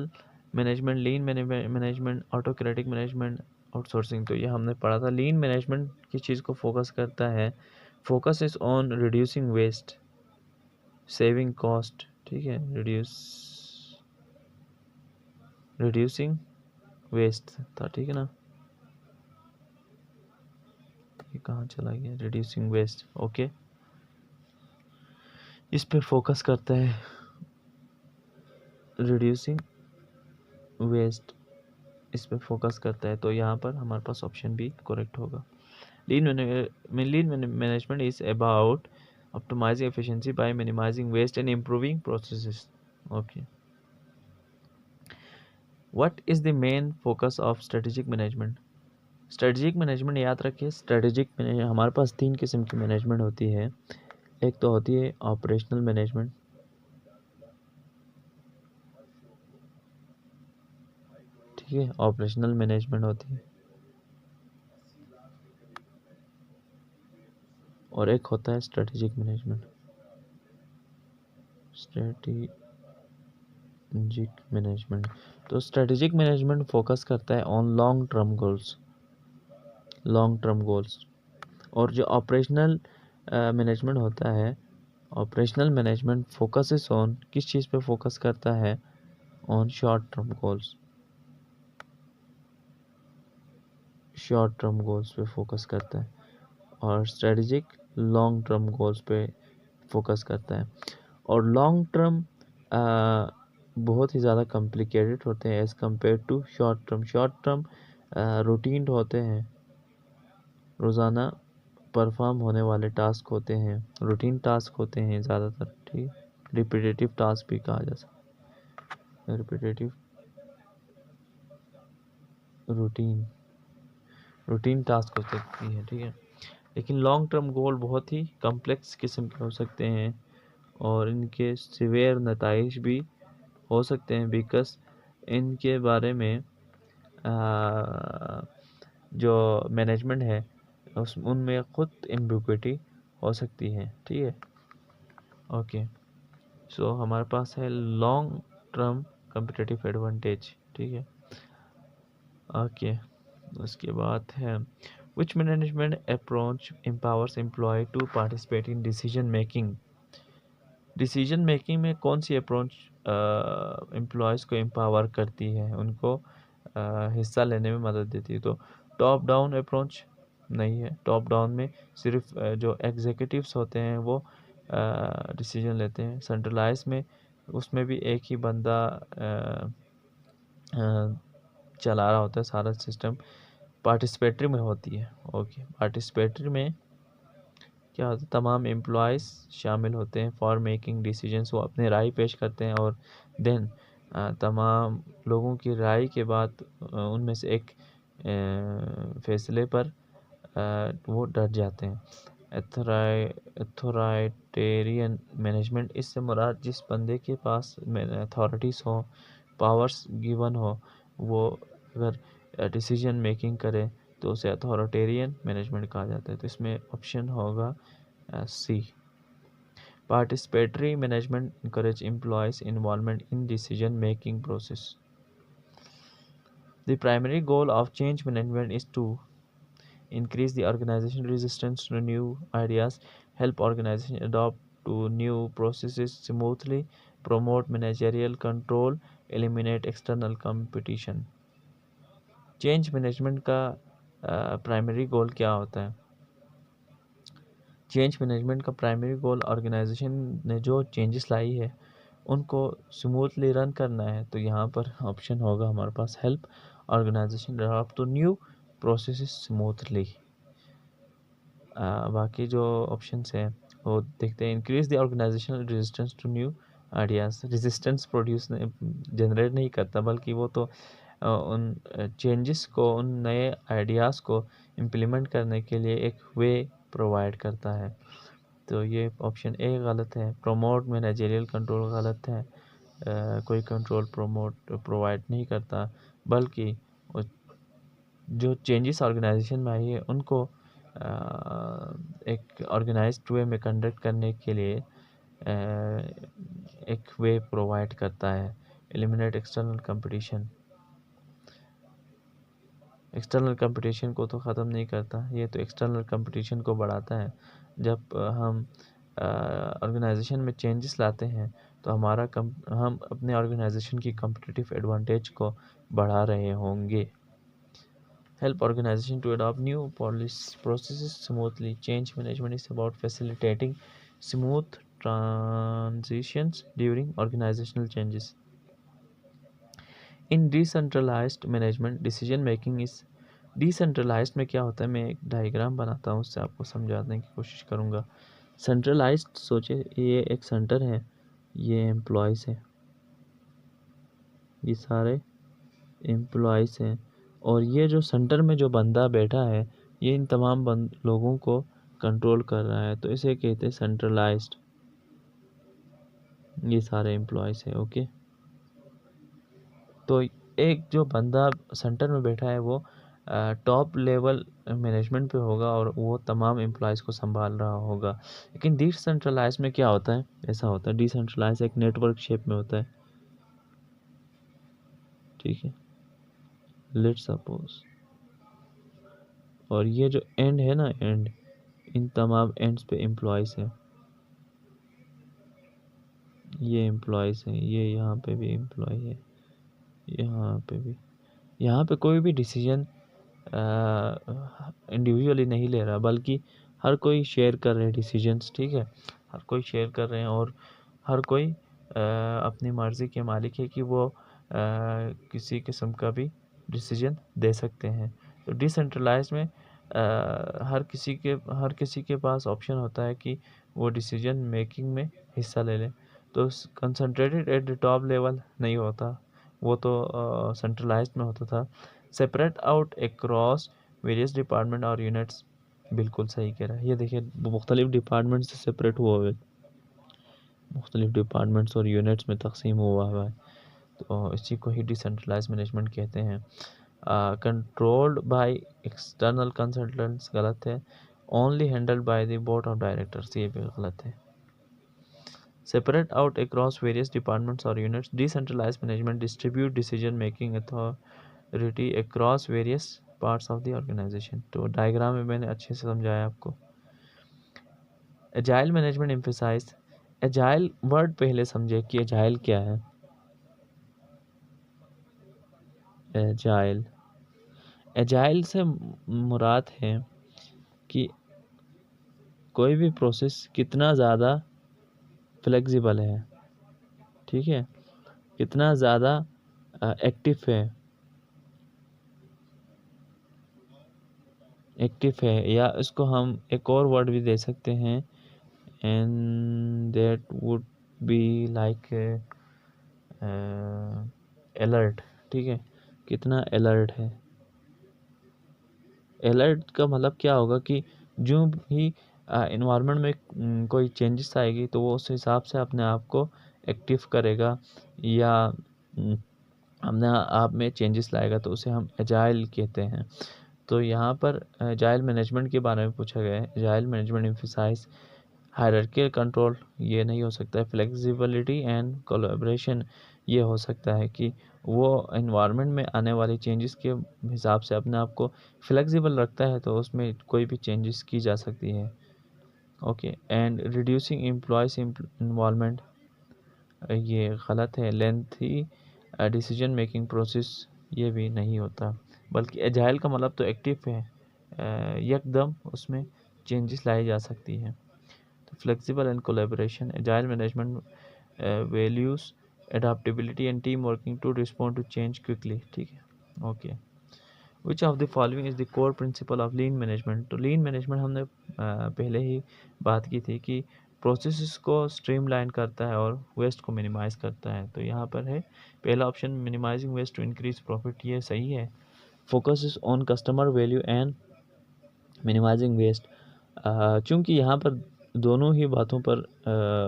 management, lean management, autocratic management, outsourcing. तो ये हमने पढ़ा था। लीन मैनेजमेंट किस चीज़ को फोकस करता है? Focus is on reducing waste, saving cost. ठीक है, रिड्यूसिंग वेस्ट था, ठीक है ना? ये कहाँ चला गया? रिड्यूसिंग वेस्ट, ओके, इस पे फोकस करता है, रिड्यूसिंग वेस्ट इस पे फोकस करता है। तो यहाँ पर हमारे पास ऑप्शन बी करेक्ट होगा। लीन management is about optimizing efficiency by minimizing waste and improving processes. Okay. What is the main focus of strategic management? Strategic management याद रखिए, स्ट्रेटजिक हमारे पास 3 किस्म की मैनेजमेंट होती है। एक तो होती है ऑपरेशनल मैनेजमेंट, ठीक है, ऑपरेशनल मैनेजमेंट होती है, और एक होता है स्ट्रेटजिक मैनेजमेंट। स्ट्रेटजिक मैनेजमेंट, तो स्ट्रेटजिक मैनेजमेंट फोकस करता है on long term goals, long term goals. और जो ऑपरेशनल मैनेजमेंट होता है, ऑपरेशनल मैनेजमेंट फोकसेस ऑन, किस चीज़ पे फोकस करता है, on short term goals, short term goals पे फोकस करता है। और स्ट्रेटजिक लॉन्ग टर्म गोल्स पे फोकस करता है। और लॉन्ग टर्म बहुत ही ज़्यादा कॉम्प्लिकेटेड होते हैं as compare to short term. Short term routine होते हैं, रोज़ाना परफॉर्म होने वाले टास्क होते हैं, रूटीन टास्क होते हैं ज़्यादातर, ठीक, रिपीटेटिव टास्क भी कहा जा सकता है, रिपीटेटिव रूटीन, रूटीन टास्क हो सकती है, ठीक है। लेकिन लॉन्ग टर्म गोल बहुत ही कॉम्प्लेक्स किस्म के हो सकते हैं और इनके सिवियर नताइज भी हो सकते हैं, बिकॉज इनके बारे में जो मैनेजमेंट है उस उनमें खुद एम्बिग्युइटी हो सकती है, ठीक है। ओके, सो हमारे पास है लॉन्ग टर्म कम्पिटिटिव एडवांटेज, ठीक है। ओके, उसके बाद है which management approach empowers employ to participate in decision making. Decision making में कौन सी अप्रोच एम्प्लॉयज़ को एम्पावर करती है, उनको हिस्सा लेने में मदद देती है। तो टॉप डाउन अप्रोच नहीं है, टॉप डाउन में सिर्फ जो एग्जीक्यूटिव्स होते हैं वो डिसीजन लेते हैं। सेंट्रलाइज में उसमें भी एक ही बंदा चला रहा होता है सारा सिस्टम। पार्टिसिपेटरी में होती है। ओके, पार्टिसिपेटरी में क्या होता है, तमाम एम्प्लॉयज़ शामिल होते हैं फॉर मेकिंग डिसीजंस, वो अपने राय पेश करते हैं और देन तमाम लोगों की राय के बाद उनमें से एक फैसले पर वो डट जाते हैं। अथॉरिटेरियन मैनेजमेंट, इससे मुराद जिस बंदे के पास अथॉरिटीज़ हो, पावर्स गिवन हो, वो अगर डिसीजन मेकिंग करे तो उसे अथॉरिटेरियन मैनेजमेंट कहा जाता है। तो इसमें ऑप्शन होगा C. Participatory management encourage employees involvement in decision making process. The primary goal of change management is to increase the organization resistance to new ideas, help organization adopt to new processes smoothly, promote managerial control, eliminate external competition. Change management का प्राइमरी गोल क्या होता है? चेंज मैनेजमेंट का प्राइमरी गोल ऑर्गेनाइजेशन ने जो चेंजेस लाई है उनको स्मूथली रन करना है। तो यहाँ पर ऑप्शन होगा हमारे पास help organisation adopt to new processes smoothly. बाकी जो ऑप्शंस हैं वो देखते हैं। Increase the organisational resistance to new ideas, resistance produce generate नहीं करता, बल्कि वो तो उन चेंजेस को, उन नए आइडियाज़ को इम्प्लीमेंट करने के लिए एक वे प्रोवाइड करता है। तो ये ऑप्शन ए गलत है। प्रोमोट मैनेजरियल कंट्रोल गलत है। कोई कंट्रोल प्रोवाइड नहीं करता, बल्कि जो चेंजेस ऑर्गेनाइजेशन में आई है उनको एक ऑर्गेनाइज्ड वे में कंडक्ट करने के लिए एक वे प्रोवाइड करता है। Eliminate external competition, external competition को तो ख़त्म नहीं करता, ये तो एक्सटर्नल कंपटीशन को बढ़ाता है। जब हम ऑर्गेनाइजेशन में चेंजेस लाते हैं तो हम अपने ऑर्गेनाइजेशन की कम्पिटिटिव एडवांटेज को बढ़ा रहे होंगे। Help organization to adopt new processes smoothly. Change management is about facilitating smooth transitions during organizational changes. In decentralized management, decision making is decentralized में क्या होता है, मैं एक डायग्राम बनाता हूँ, उससे आपको समझाने की कोशिश करूँगा। सेंट्रलाइज्ड सोचे, ये एक सेंटर है, ये एम्प्लॉयज़ हैं, ये सारे एम्प्लॉयज़ हैं, और ये जो सेंटर में जो बंदा बैठा है ये इन तमाम लोगों को कंट्रोल कर रहा है, तो इसे कहते हैं सेंट्रलाइज्ड। ये सारे एम्प्लॉयज़ है। ओके, तो एक जो बंदा सेंटर में बैठा है वो टॉप लेवल मैनेजमेंट पे होगा और वो तमाम एम्प्लॉयज़ को संभाल रहा होगा। लेकिन डिसेंट्रलाइज में क्या होता है, ऐसा होता है डिसेंट्रलाइज एक नेटवर्क शेप में होता है। ठीक है, लेट्स सपोज, और ये जो एंड है ना, एंड, इन तमाम एंड्स पे एम्प्लॉयज़ हैं। ये एम्प्लॉयज़ हैं, ये यहाँ पे भी एम्प्लॉय है, यहाँ पे भी। यहाँ पे कोई भी डिसीजन इंडिविजुअली नहीं ले रहा, बल्कि हर कोई शेयर कर रहे हैं डिसीजंस। ठीक है, हर कोई शेयर कर रहे हैं और हर कोई अपनी मर्ज़ी के मालिक है कि वो किसी किस्म का भी डिसीजन दे सकते हैं। तो डिसेंट्रलाइज में हर किसी के पास ऑप्शन होता है कि वो डिसीजन मेकिंग में हिस्सा ले लें। तो concentrated eight the top level नहीं होता, वो तो सेंट्रलाइज्ड में होता था। Separate out across various department और यूनिट्स, बिल्कुल सही कह रहा है। ये देखिए मुख्तलिफ डिपार्टमेंट से सेपरेट हुआ हुआ है, मुख्तलिफ डिपार्टमेंट्स और यूनिट्स में तकसीम हुआ हुआ है, तो इसी को ही डिसेंट्रलाइज मैनेजमेंट कहते हैं। कंट्रोल्ड बाय एक्सटर्नल कंसल्टेंट्स, गलत है। Only handled by the board of directors, ये भी गलत है। Separate out across various departments और units, decentralise management distribute decision making authority across various parts of the organisation. तो डायग्राम में मैंने अच्छे से समझाया आपको। Agile management emphasise, agile word पहले समझे कि एजाइल क्या है। एजाइल, एजाइल से मुराद है कि कोई भी प्रोसेस कितना ज़्यादा फ्लेक्सिबल है, ठीक है, कितना ज़्यादा एक्टिव है, एक्टिव है, या इसको हम एक और वर्ड भी दे सकते हैं, and that would be like alert. ठीक है, कितना अलर्ट है। अलर्ट का मतलब क्या होगा कि जो भी इन्वायरमेंट में कोई चेंजेस आएगी तो वो उस हिसाब से अपने आप को एक्टिव करेगा या अपने आप में चेंजेस लाएगा, तो उसे हम एजाइल कहते हैं। तो यहाँ पर एजाइल मैनेजमेंट के बारे में पूछा गया है। Agile management emphasise hierarchical control, ये नहीं हो सकता है। फ्लेक्सिबिलिटी एंड कोलैबोरेशन, ये हो सकता है कि वो एनवायरनमेंट में आने वाली चेंजेस के हिसाब से अपने आप को फ्लेक्सिबल रखता है, तो उसमें कोई भी चेंजेस की जा सकती है। Okay, and reducing employees involvement, ये गलत है। लेंथी डिसीजन मेकिंग प्रोसेस, ये भी नहीं होता, बल्कि एजाइल का मतलब तो एक्टिव है, यकदम उसमें चेंजेस लाई जा सकती है। तो flexible and collaboration, agile management values adaptability and team working to respond to change quickly. ठीक है, okay. Which of the following is the core principle of lean management. तो लीन मैनेजमेंट हमने पहले ही बात की थी कि प्रोसेसेस को स्ट्रीमलाइन करता है और वेस्ट को मिनिमाइज़ करता है। तो यहाँ पर है पहला option, minimising waste to increase profit, ये सही है। Focus is on customer value and minimising waste, चूँकि यहाँ पर दोनों ही बातों पर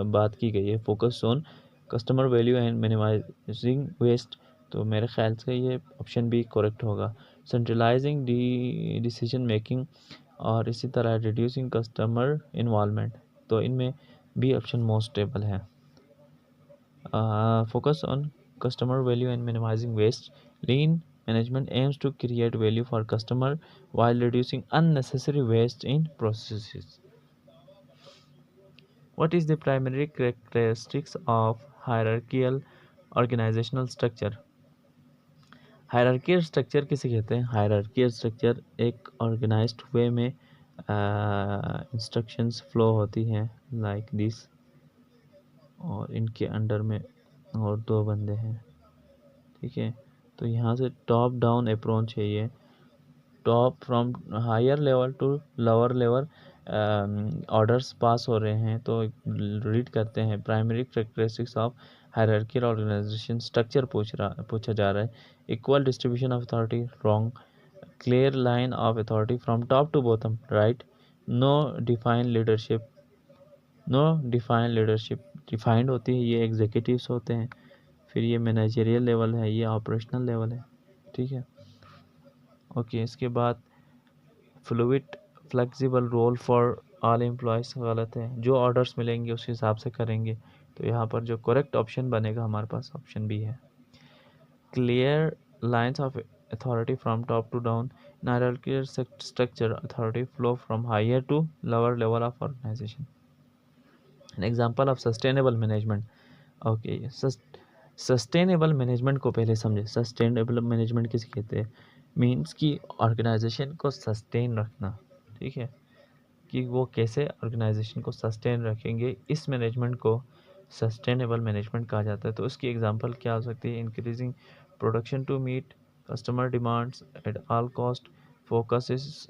बात की गई है, focus on customer value and minimising waste, तो मेरे ख्याल से ये ऑप्शन भी करेक्ट होगा। सेंट्रलाइजिंग डिसीजन मेकिंग और इसी तरह रिड्यूसिंग कस्टमर इन्वॉल्वमेंट, तो इनमें भी ऑप्शन मोस्ट स्टेबल है। Focus on customer value and minimizing waste. Lean management aims to create value for customer while reducing unnecessary waste in processes. What is the primary characteristics of hierarchical organizational structure? Hierarchical structure किसे कहते हैं? हायरार्कियल स्ट्रक्चर एक ऑर्गेनाइज्ड वे में इंस्ट्रक्शंस फ्लो होती हैं लाइक दिस, और इनके अंडर में और दो बंदे हैं। ठीक है, तो यहाँ से टॉप डाउन अप्रोच है, ये top from higher level to lower level orders pass हो रहे हैं। तो रीड करते हैं, primary characteristics of hierarchical organisation structure पूछा जा रहा है। Equal distribution of authority, wrong. Clear line of authority from top to bottom, right. No defined leadership, no defined leadership defined होती है, ये एग्जीक्यूटिव्स होते हैं, फिर ये मैनेजरियल लेवल है, ये ऑपरेशनल लेवल है, ठीक है। ओके, इसके बाद fluid flexible role for all employees गलत है, जो ऑर्डर्स मिलेंगे उस हिसाब से करेंगे। तो यहाँ पर जो करेक्ट ऑप्शन बनेगा हमारे पास ऑप्शन बी है। Clear lines of authority from top to down. In hierarchical structure, authority flow from higher to lower level of organization. An example of sustainable management. Okay, sustainable management को पहले समझे। सस्टेनेबल मैनेजमेंट किसे कहते हैं? मीन्स कि ऑर्गेनाइजेशन को सस्टेन रखना, ठीक है, कि वो कैसे ऑर्गेनाइजेशन को सस्टेन रखेंगे, इस मैनेजमेंट को सस्टेनेबल मैनेजमेंट कहा जाता है। तो उसकी एग्जांपल क्या हो सकती है? Increasing production to meet customer demands at all cost, focuses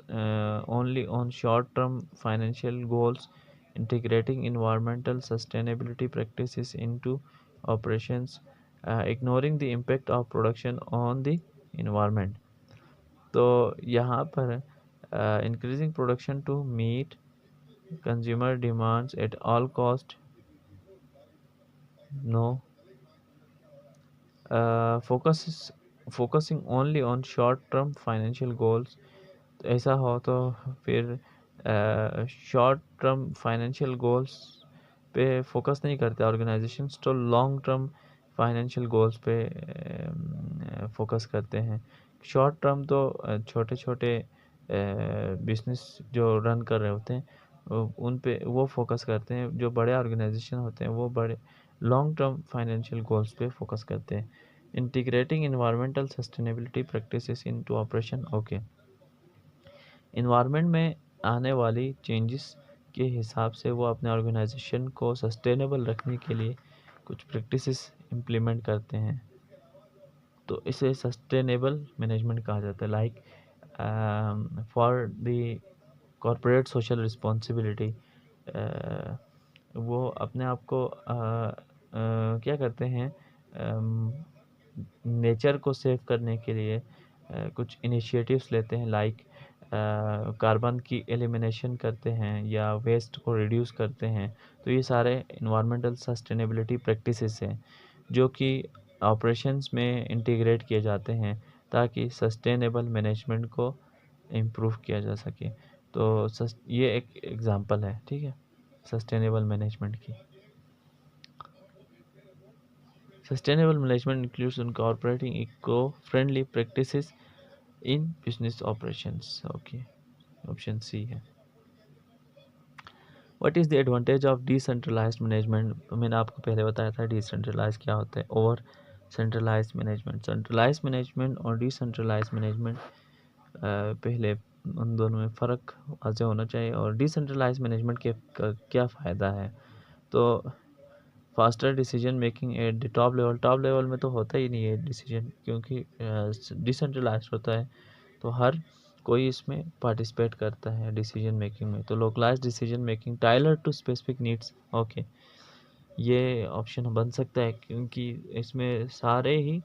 only on short term financial goals, integrating environmental sustainability practices into operations, ignoring the impact of production on the environment. तो यहाँ पर increasing production to meet consumer demands at all cost, no. Focusing only on short term financial goals, ऐसा हो तो फिर शॉर्ट टर्म फाइनेंशियल गोल्स पे फोकस नहीं करते ऑर्गेनाइजेशंस, तो लॉन्ग टर्म फाइनेंशियल गोल्स पे फोकस करते हैं। शॉर्ट टर्म तो छोटे छोटे बिजनेस जो रन कर रहे होते हैं उन पे वो फोकस करते हैं। जो बड़े ऑर्गेनाइजेशन होते हैं वो बड़े लॉन्ग टर्म फाइनेंशियल गोल्स पे फोकस करते हैं। Integrating environmental sustainability practices into operation, okay. Environment में आने वाली चेंजेस के हिसाब से वो अपने ऑर्गेनाइजेशन को सस्टेनेबल रखने के लिए कुछ प्रैक्टिसेस इम्प्लीमेंट करते हैं, तो इसे सस्टेनेबल मैनेजमेंट कहा जाता है। Like for the corporate social responsibility, वो अपने आप को क्या करते हैं, नेचर को सेव करने के लिए कुछ इनिशिएटिव्स लेते हैं। लाइक कार्बन की एलिमिनेशन करते हैं या वेस्ट को रिड्यूस करते हैं। तो ये सारे इन्वायरमेंटल सस्टेनेबिलिटी प्रैक्टिसेस हैं जो कि ऑपरेशंस में इंटीग्रेट किए जाते हैं ताकि सस्टेनेबल मैनेजमेंट को इम्प्रूव किया जा सके। तो ये एक एग्जांपल है, ठीक है, सस्टेनेबल मैनेजमेंट की। Sustainable management includes incorporating eco friendly practices in business operations, okay, option C है। What is the advantage of decentralised management? मैंने आपको पहले बताया था डिसेंट्रलाइज क्या होता है और सेंट्रलाइज्ड मैनेजमेंट। सेंट्रलाइज्ड मैनेजमेंट और डिसेंट्रलाइज्ड मैनेजमेंट, पहले उन दोनों में फ़र्क वाज़ेह होना चाहिए। और डिसेंट्रलाइज्ड मैनेजमेंट के का क्या फ़ायदा है? तो faster decision making eight the top level में तो होता ही नहीं है डिसीजन, क्योंकि डिसेंट्रलाइज्ड होता है तो हर कोई इसमें पार्टिसिपेट करता है डिसीजन मेकिंग में। तो localise decision making tailor to specific needs, okay, ये ऑप्शन बन सकता है क्योंकि इसमें सारे ही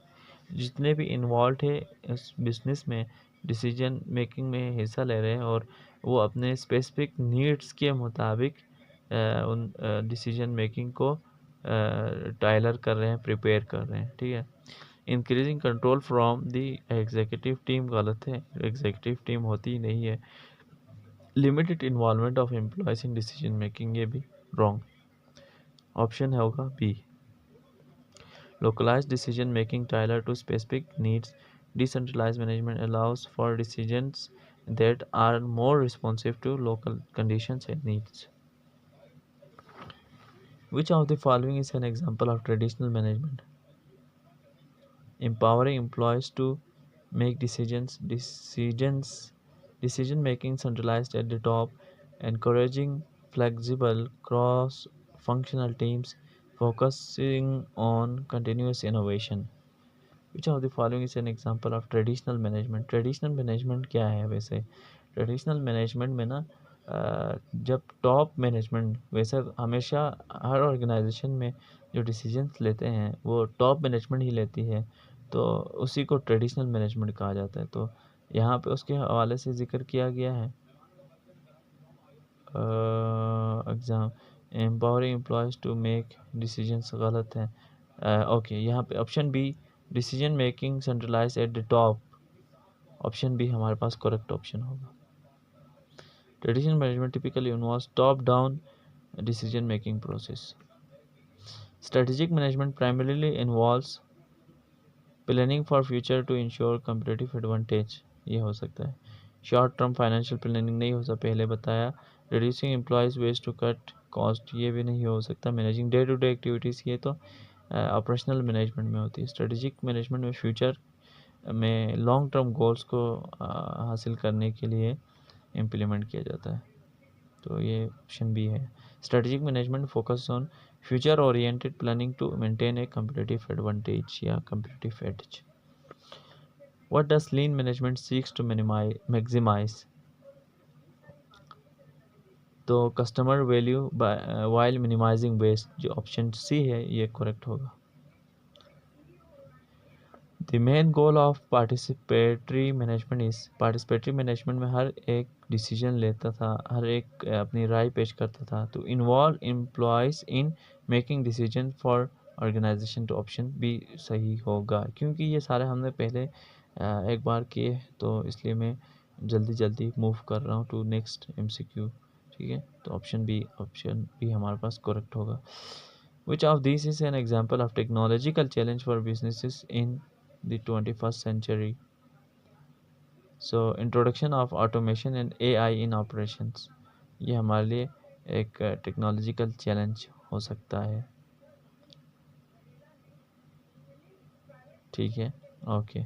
जितने भी इन्वॉल्व है इस बिज़नेस में डिसीजन मेकिंग में हिस्सा ले रहे हैं और वो अपने स्पेसिफिक नीड्स के मुताबिक उन डिसीजन मेकिंग को टाइलर कर रहे हैं, प्रिपेयर कर रहे हैं, ठीक है। Increasing control from the executive team, गलत है, एग्जीक्यूटिव टीम होती ही नहीं है। Limited involvement of employees in decision making, ये भी रॉन्ग, ऑप्शन है होगा B. Localized decision making tailored to specific needs. Decentralized management allows for decisions that are more responsive to local conditions and needs. Which of the following is an example of traditional management? Empowering employees to make decision making centralized at the top, encouraging flexible cross functional teams, focusing on continuous innovation. Which of the following is an example of traditional management? Traditional management क्या है? वैसे ट्रेडिशनल मैनेजमेंट में ना जब टॉप मैनेजमेंट, वैसे हमेशा हर ऑर्गेनाइजेशन में जो डिसीजंस लेते हैं वो टॉप मैनेजमेंट ही लेती है, तो उसी को ट्रेडिशनल मैनेजमेंट कहा जाता है। तो यहाँ पे उसके हवाले से जिक्र किया गया है। Exam empowering employees to make decisions गलत है। ओके, यहाँ पे option B, decision making centralise at the top, option B हमारे पास करेक्ट ऑप्शन होगा। Traditional management typically involves top down decision making process. Strategic management primarily involves planning for future to ensure competitive advantage, ये हो सकता है। शॉर्ट टर्म फाइनेंशियल प्लानिंग नहीं हो सकता, पहले बताया। Reducing employees wage to cut cost, ये भी नहीं हो सकता। Managing day to day activities, ये तो ऑपरेशनल मैनेजमेंट में होती है। स्ट्रेटेजिक मैनेजमेंट में फ्यूचर में लॉन्ग टर्म गोल्स को हासिल करने के लिए इम्प्लीमेंट किया जाता है, तो ये ऑप्शन बी है। Strategic management focus on future oriented planning to maintain a competitive advantage या competitive edge. What does lean management seeks to maximize? तो customer value while minimizing waste, जो ऑप्शन सी है ये करेक्ट होगा। The main goal of participatory management is, participatory management में हर एक डिसीजन लेता था, हर एक अपनी राय पेश करता था। तो involve employees in making decision for organisation, तो ऑप्शन बी सही होगा, क्योंकि ये सारे हमने पहले एक बार किए, तो इसलिए मैं जल्दी जल्दी मूव कर रहा हूँ टू नेक्स्ट एमसीक्यू। ठीक है, तो ऑप्शन बी हमारे पास करेक्ट होगा। Which of this is an example of technological challenge for businesses in the 21st century? So introduction of automation and AI in operations, ये हमारे लिए एक टेक्नोलॉजिकल चैलेंज हो सकता है। ठीक है, ओके।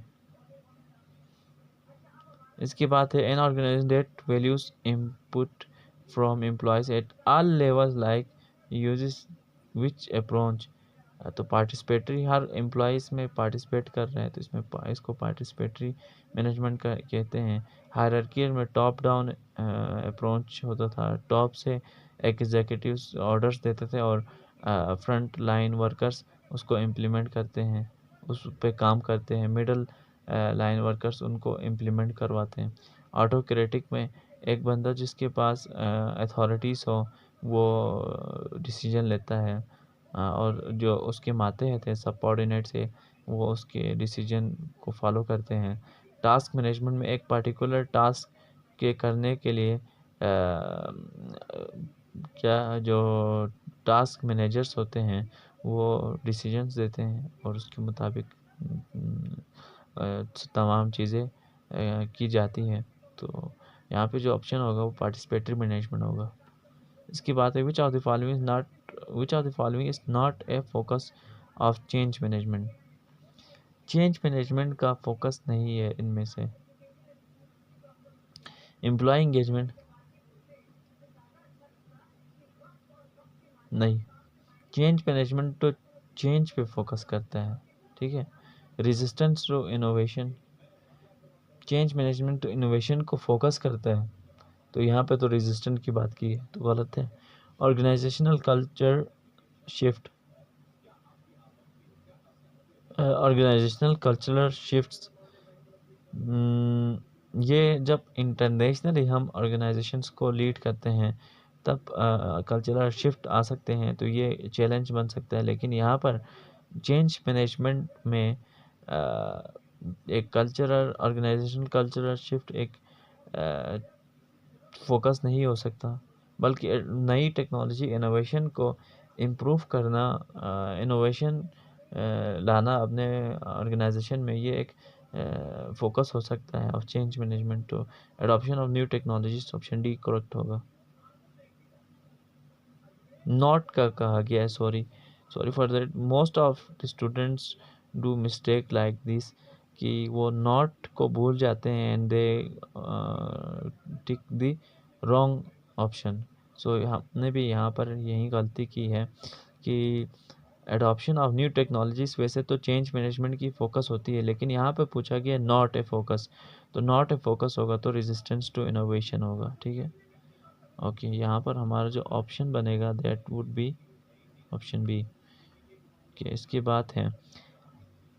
इसकी बात है, an organisation that values input from employees at all levels like uses which approach, तो पार्टिसिपेटरी, हर एम्प्लॉयज़ में पार्टिसिपेट कर रहे हैं, तो इसमें इसको पार्टिसिपेटरी मैनेजमेंट का कहते हैं। हायरार्की में टॉप डाउन अप्रोच होता था, टॉप से एग्जीक्यूटिव्स ऑर्डर्स देते थे और फ्रंट लाइन वर्कर्स उसको इम्प्लीमेंट करते हैं, उस पे काम करते हैं। मिडल लाइन वर्कर्स उनको इम्प्लीमेंट करवाते हैं। ऑटोक्रेटिक में एक बंदा जिसके पास अथॉरिटीज़ हो वो डिसीजन लेता है, और जो उसके मातहत है सबऑर्डिनेट्स है वो उसके डिसीजन को फॉलो करते हैं। टास्क मैनेजमेंट में एक पर्टिकुलर टास्क के करने के लिए क्या जो टास्क मैनेजर्स होते हैं वो डिसीजंस देते हैं और उसके मुताबिक तमाम चीज़ें की जाती हैं। तो यहाँ पे जो ऑप्शन होगा वो पार्टिसिपेटरी मैनेजमेंट होगा। इसकी बात है, which of the following is not a focus of change management, change management का फोकस नहीं है इनमें से। एम्प्लॉय एंगेजमेंट नहीं, चेंज मैनेजमेंट तो चेंज पे फोकस करता है। ठीक है, resistance to innovation, change management तो इनोवेशन को फोकस करता है, तो यहाँ पे तो रेजिस्टेंट की बात की है, तो गलत है। Organisational culture shift, organisational cultural shifts, ये जब इंटरनेशनली हम ऑर्गेनाइजेशंस को लीड करते हैं तब कल्चरल शिफ्ट आ सकते हैं, तो ये चैलेंज बन सकता है। लेकिन यहाँ पर चेंज मैनेजमेंट में एक कल्चरल ऑर्गेनाइजेशनल कल्चरल शिफ्ट एक फोकस नहीं हो सकता, बल्कि नई टेक्नोलॉजी इनोवेशन को इम्प्रूव करना, इनोवेशन लाना अपने ऑर्गेनाइजेशन में, ये एक फोकस हो सकता है ऑफ चेंज मैनेजमेंट। तो adoption of new technologies, option D correct होगा। नॉट का कहा गया है, sorry for that, most of the students do mistake like this, कि वो नॉट को भूल जाते हैं and they tick the wrong option. So हमने भी यहाँ पर यही गलती की है कि एडॉप्शन ऑफ न्यू टेक्नोलॉजीज, वैसे तो चेंज मैनेजमेंट की फोकस होती है, लेकिन यहाँ पे पूछा गया नॉट ए फोकस, तो नॉट ए फोकस होगा तो रेजिस्टेंस टू इनोवेशन होगा। ठीक है, ओके, यहाँ पर हमारा जो ऑप्शन बनेगा that would be option B. Okay, इसकी बात है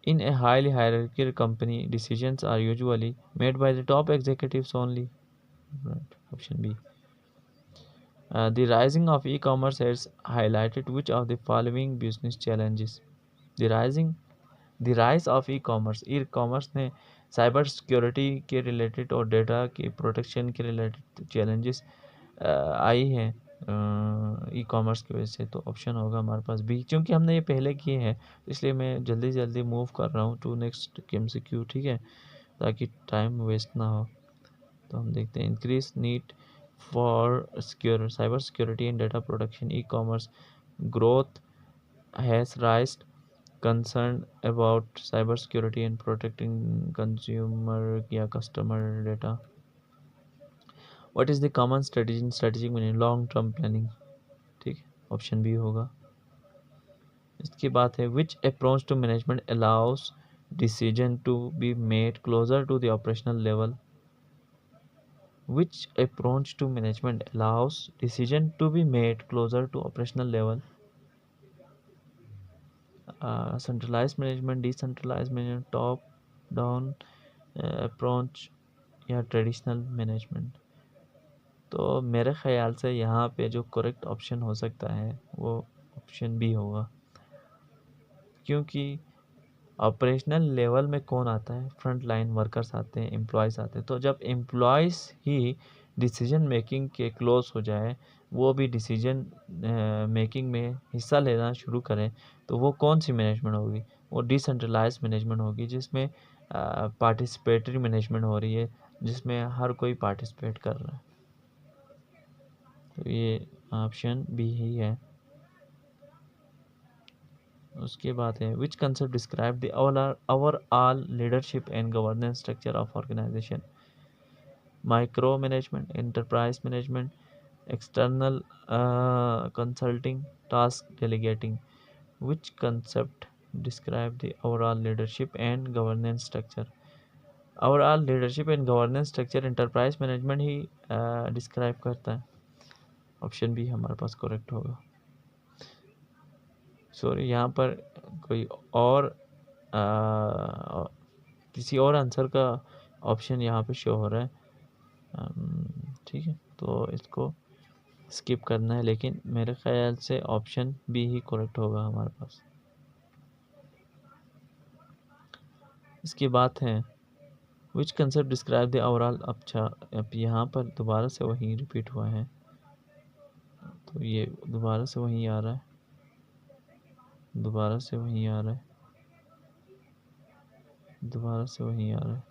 in a highly hierarchical company decisions are usually made by the top executives only, right, option B. The rising of e-commerce has highlighted which of the following business challenges? The rising the rise of e commerce ने साइबर सिक्योरिटी के रिलेटेड और डेटा के प्रोटेक्शन के रिलेटेड चैलेंजेस आई हैं ई कॉमर्स की वजह से। तो ऑप्शन होगा हमारे पास बी, क्योंकि हमने ये पहले किए हैं इसलिए मैं जल्दी जल्दी मूव कर रहा हूँ टू नेक्स्ट MCQ, ठीक है, ताकि टाइम वेस्ट ना हो। तो हम देखते हैं increase need for secure cyber security and data protection, e commerce growth has राइज्ड concerned about cybersecurity and protecting consumer या customer data. What is the common strategy in strategic meaning long term planning? ठीक है, ऑप्शन बी होगा। इसकी बात है which approach to management allows decision to be made closer to the operational level? Which approach to management allows decision to be made closer to operational level? Centralise management, decentralise management, top down approach या ट्रेडिशनल मैनेजमेंट? तो मेरे ख्याल से यहाँ पे जो करेक्ट ऑप्शन हो सकता है वो ऑप्शन बी होगा, क्योंकि ऑपरेशनल लेवल में कौन आता है? फ्रंट लाइन वर्कर्स आते हैं, एम्प्लॉयज़ आते हैं। तो जब एम्प्लॉयज़ ही डिसीजन मेकिंग के क्लोज हो जाए, वो भी डिसीजन मेकिंग में हिस्सा लेना शुरू करें, तो वो कौन सी मैनेजमेंट होगी? वो डिसेंट्रलाइज मैनेजमेंट होगी, जिसमें पार्टिसिपेटरी मैनेजमेंट हो रही है, जिसमें हर कोई पार्टिसिपेट कर रहा है। तो ये ऑप्शन बी ही है। उसके बाद है which concept describe the overall leadership and governance structure of organisation? Micro management, enterprise management, external consulting, task delegating? Which concept describe the overall leadership and governance structure? Overall leadership and governance structure enterprise management ही डिस्क्राइब करता है। ऑप्शन बी हमारे पास करेक्ट होगा। सॉरी, यहाँ पर कोई और किसी और आंसर का ऑप्शन यहाँ पे शो हो रहा है, ठीक है, तो इसको स्किप करना है, लेकिन मेरे ख्याल से ऑप्शन बी ही करेक्ट होगा हमारे पास। इसकी बात है which concept describe the overall. अच्छा, अब यहाँ पर दोबारा से वही रिपीट हुआ है, तो ये दोबारा से वही आ रहा है, दोबारा से वही आ रहा है, दोबारा से वही आ रहा है।